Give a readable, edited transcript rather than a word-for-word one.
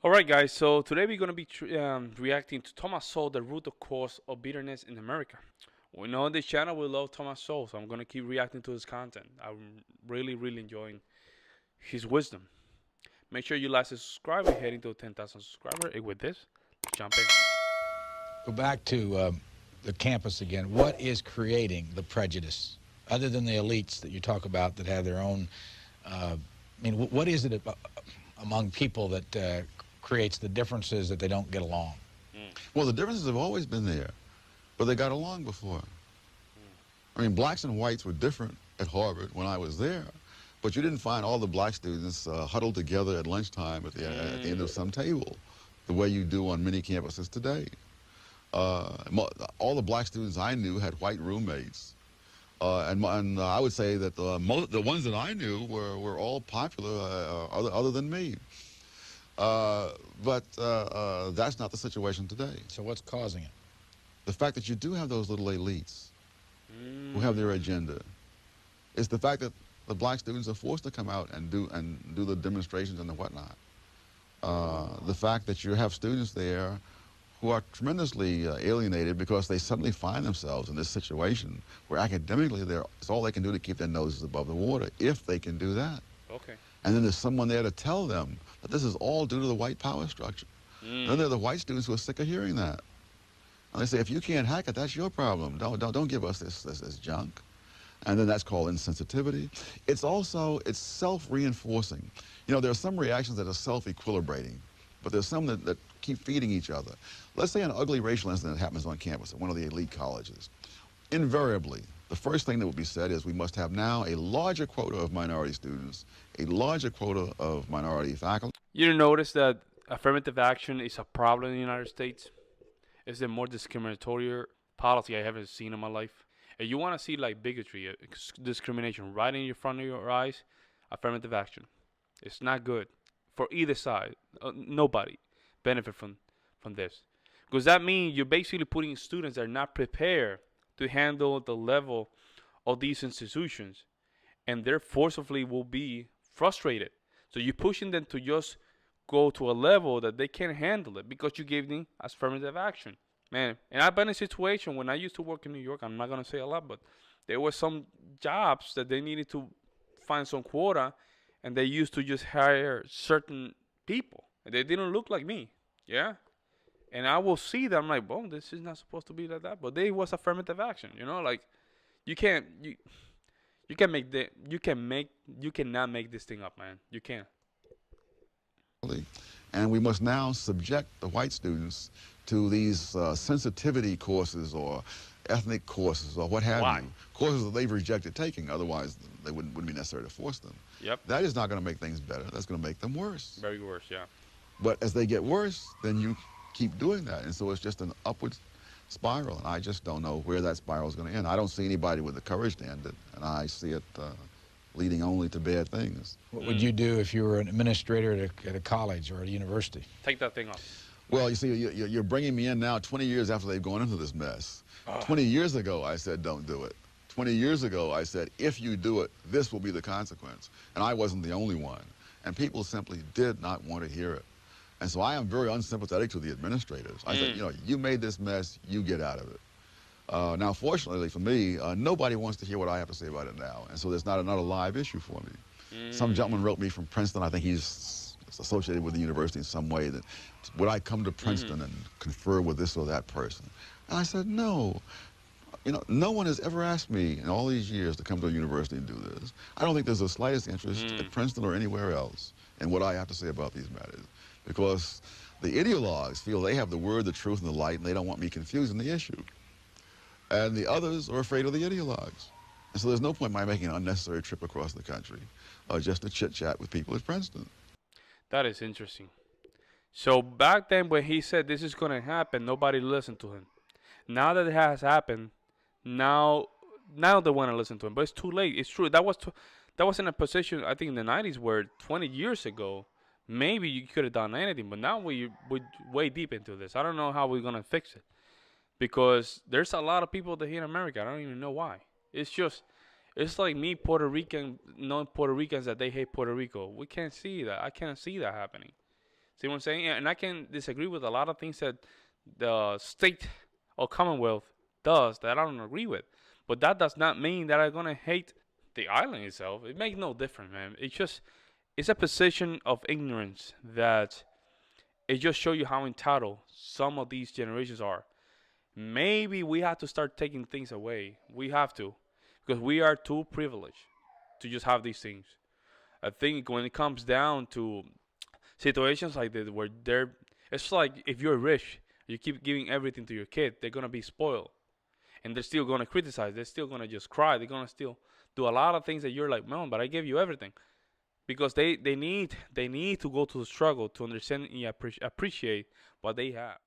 All right, guys. So today we're going to be reacting to Thomas Sowell, the root of cause of bitterness in America. We know on this channel we love Thomas Sowell, so I'm going to keep reacting to his content. I'm really enjoying his wisdom. Make sure you like and subscribe. We're heading to 10,000 subscribers. And with this, let's jump in. Go back to the campus again. What is creating the prejudice, other than the elites that you talk about that have their own? What is it among people that creates the differences that they don't get along? Well, the differences have always been there, but they got along before. I mean, blacks and whites were different at Harvard when I was there, but you didn't find all the black students huddled together at lunchtime at the end of some table, the way you do on many campuses today. All the black students I knew had white roommates. And I would say that the ones that I knew were all popular other than me. But that's not the situation today. So what's causing it? The fact that you do have those little elites who have their agenda. It's the fact that the black students are forced to come out and do the demonstrations and the whatnot. The fact that you have students there who are tremendously alienated because they suddenly find themselves in this situation where academically it's all they can do to keep their noses above the water, if they can do that. Okay. And then there's someone there to tell them that this is all due to the white power structure. Then there are the white students who are sick of hearing that. And they say, if you can't hack it, that's your problem. Don't give us this junk. And then that's called insensitivity. It's self-reinforcing. You know, there are some reactions that are self-equilibrating, but there's some that keep feeding each other. Let's say an ugly racial incident happens on campus at one of the elite colleges. Invariably, the first thing that will be said is we must have now a larger quota of minority students, a larger quota of minority faculty. You notice that affirmative action is a problem in the United States? It's the more discriminatory policy I haven't seen in my life. If you want to see like bigotry, discrimination right in front of your eyes, affirmative action. It's not good for either side. Nobody benefit from this, because that means you're basically putting students that are not prepared to handle the level of these institutions, and they're forcibly will be frustrated. So you're pushing them to just go to a level that they can't handle it because you gave them affirmative action. Man, and I've been in a situation when I used to work in New York, I'm not going to say a lot, but there were some jobs that they needed to find some quota, and they used to just hire certain people. And they didn't look like me, yeah? And I will see that, I'm like, boom, this is not supposed to be like that. But they was affirmative action, like you can't, you can make the, you cannot make this thing up, man. You can't. And we must now subject the white students to these sensitivity courses or ethnic courses or what have you. Courses that they've rejected taking, otherwise they wouldn't be necessary to force them. Yep. That is not going to make things better. That's going to make them worse. Very worse, yeah. But as they get worse, then you keep doing that. And so it's just an upward spiral. And I just don't know where that spiral is going to end. I don't see anybody with the courage to end it. And I see it leading only to bad things. What would you do if you were an administrator at a college or at a university? Take that thing off. Well, you see, you're bringing me in now 20 years after they've gone into this mess. 20 years ago, I said, don't do it. 20 years ago, I said, if you do it, this will be the consequence. And I wasn't the only one. And people simply did not want to hear it. And so I am very unsympathetic to the administrators. I said, you made this mess, you get out of it. Now, fortunately for me, nobody wants to hear what I have to say about it now. And so there's not another live issue for me. Some gentleman wrote me from Princeton. I think he's associated with the university in some way. That would I come to Princeton and confer with this or that person? And I said, no. No one has ever asked me in all these years to come to a university and do this. I don't think there's the slightest interest at Princeton or anywhere else in what I have to say about these matters. Because the ideologues feel they have the word, the truth, and the light, and they don't want me confusing the issue. And the others are afraid of the ideologues. And so there's no point in my making an unnecessary trip across the country just to chit-chat with people at Princeton. That is interesting. So back then when he said this is going to happen, nobody listened to him. Now that it has happened, now they want to listen to him. But it's too late. It's true. That was in a position, I think, in the 90s where 20 years ago, maybe you could have done anything. But now we're way deep into this. I don't know how we're going to fix it. Because there's a lot of people that here in America. I don't even know why. It's like me, Puerto Rican, knowing Puerto Ricans that they hate Puerto Rico. We can't see that. I can't see that happening. See what I'm saying? And I can disagree with a lot of things that the state or Commonwealth does that I don't agree with. But that does not mean that I'm gonna hate the island itself. It makes no difference, man. It's a position of ignorance that it just shows you how entitled some of these generations are. Maybe we have to start taking things away. We have to, because we are too privileged to just have these things. I think when it comes down to situations like this, where it's like if you're rich, you keep giving everything to your kid, they're gonna be spoiled, and they're still gonna criticize. They're still gonna just cry. They're gonna still do a lot of things that you're like, man, but I gave you everything, because they need to go to the struggle to understand and appreciate what they have.